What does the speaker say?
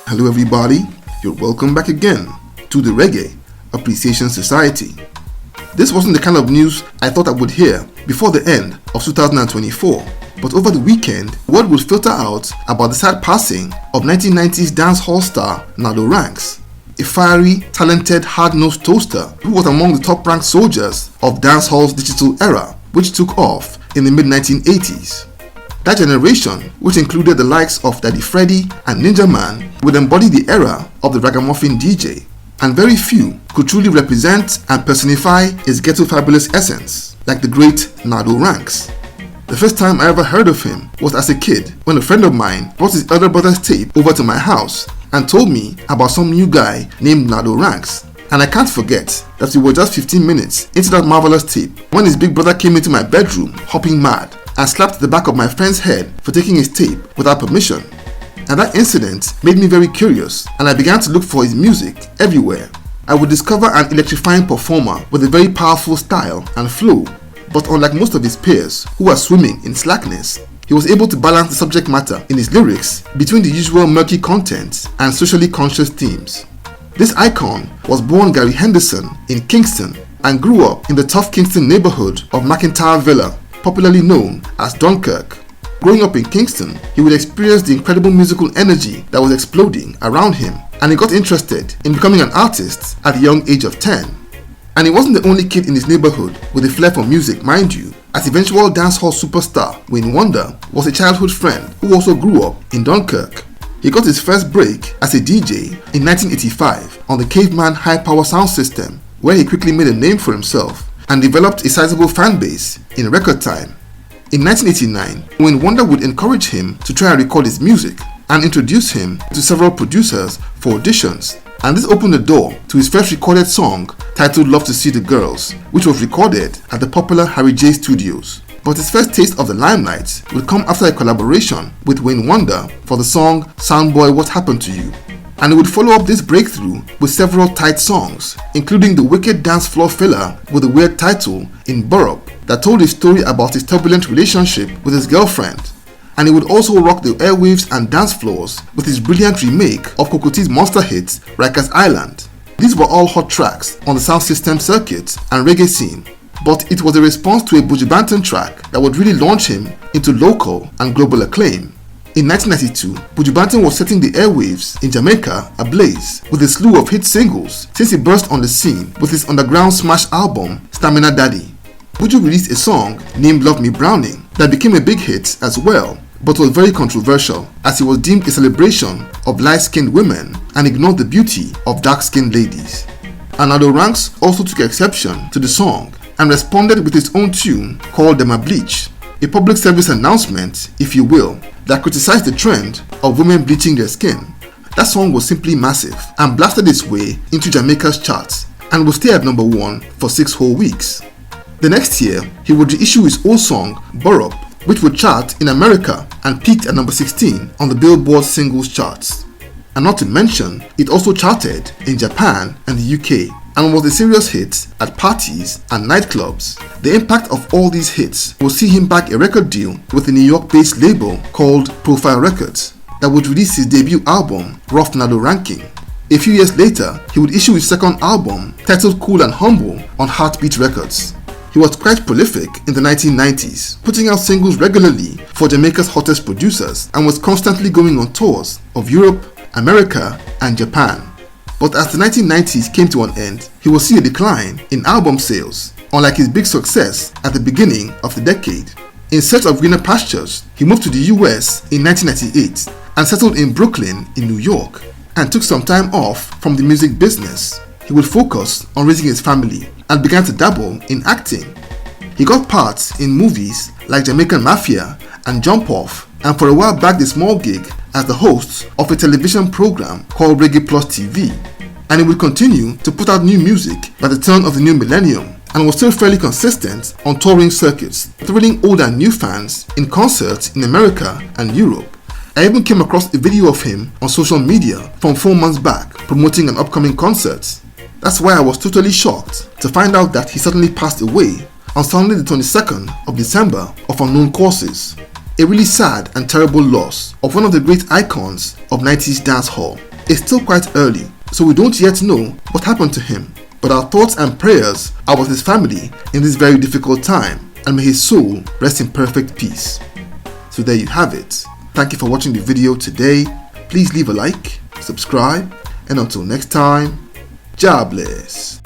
Hello everybody, you're welcome back again to the Reggae Appreciation Society. This wasn't the kind of news I thought I would hear before the end of 2024, but over the weekend, word would filter out about the sad passing of 1990s dancehall star Nardo, a fiery, talented, hard-nosed toaster who was among the top-ranked soldiers of dancehall's digital era, which took off in the mid-1980s. That generation, which included the likes of Daddy Freddy and Ninja Man, would embody the era of the ragamuffin DJ, and very few could truly represent and personify his ghetto fabulous essence, like the great Nardo. The first time I ever heard of him was as a kid when a friend of mine brought his elder brother's tape over to my house and told me about some new guy named Nardo. And I can't forget that we were just 15 minutes into that marvelous tape when his big brother came into my bedroom hopping mad and slapped the back of my friend's head for taking his tape without permission. And that incident made me very curious, and I began to look for his music everywhere. I would discover an electrifying performer with a very powerful style and flow, but unlike most of his peers who were swimming in slackness, he was able to balance the subject matter in his lyrics between the usual murky content and socially conscious themes. This icon was born Gary Henderson in Kingston and grew up in the tough Kingston neighborhood of McIntyre Villa, popularly known as Dunkirk. Growing up in Kingston, he would experience the incredible musical energy that was exploding around him, and he got interested in becoming an artist at the young age of 10. And he wasn't the only kid in his neighborhood with a flair for music, mind you, as eventual dancehall superstar Wayne Wonder was a childhood friend who also grew up in Dunkirk. He got his first break as a DJ in 1985 on the Caveman high power sound system, where he quickly made a name for himself and developed a sizable fan base in record time. In 1989, Wayne Wonder would encourage him to try and record his music and introduce him to several producers for auditions, and this opened the door to his first recorded song titled Love to See the Girls, which was recorded at the popular Harry J Studios. But his first taste of the limelight would come after a collaboration with Wayne Wonder for the song Soundboy What Happened to You. And he would follow up this breakthrough with several tight songs, including the wicked dance floor filler with a weird title in Burrup that told a story about his turbulent relationship with his girlfriend. And he would also rock the airwaves and dance floors with his brilliant remake of Kokoti's monster hit Rikers Island. These were all hot tracks on the sound system circuit and reggae scene, but it was a response to a Buju Banton track that would really launch him into local and global acclaim. In 1992, Buju Banton was setting the airwaves in Jamaica ablaze with a slew of hit singles since he burst on the scene with his underground smash album Stamina Daddy. Buju released a song named Love Me Browning that became a big hit as well, but was very controversial as it was deemed a celebration of light-skinned women and ignored the beauty of dark-skinned ladies. And Nardo also took exception to the song and responded with his own tune called Dem a Bleach, a public service announcement, if you will, that criticized the trend of women bleaching their skin. That song was simply massive and blasted its way into Jamaica's charts and would stay at number 1 for 6 whole weeks. The next year, he would reissue his old song, Burrup, which would chart in America and peaked at number 16 on the Billboard singles charts. And not to mention, it also charted in Japan and the UK and was a serious hit at parties and nightclubs. The impact of all these hits will see him bag a record deal with a New York-based label called Profile Records that would release his debut album, Rough Nardo Ranking. A few years later, he would issue his second album, titled Cool and Humble, on Heartbeat Records. He was quite prolific in the 1990s, putting out singles regularly for Jamaica's hottest producers and was constantly going on tours of Europe, America, and Japan. But as the 1990s came to an end, he would see a decline in album sales, unlike his big success at the beginning of the decade. In search of greener pastures, he moved to the US in 1998 and settled in Brooklyn in New York and took some time off from the music business. He would focus on raising his family and began to dabble in acting. He got parts in movies like Jamaican Mafia and Jump Off, and for a while bagged a small gig as the host of a television program called Reggae Plus TV. And he would continue to put out new music by the turn of the new millennium and was still fairly consistent on touring circuits, thrilling old and new fans in concerts in America and Europe. I even came across a video of him on social media from 4 months back promoting an upcoming concert. That's why I was totally shocked to find out that he suddenly passed away on Sunday the 22nd of December of unknown causes. A really sad and terrible loss of one of the great icons of 90s dancehall. It's still quite early, so we don't yet know what happened to him, but our thoughts and prayers are with his family in this very difficult time, and may his soul rest in perfect peace. So there you have it. Thank you for watching the video today. Please leave a like, subscribe, and until next time, God bless.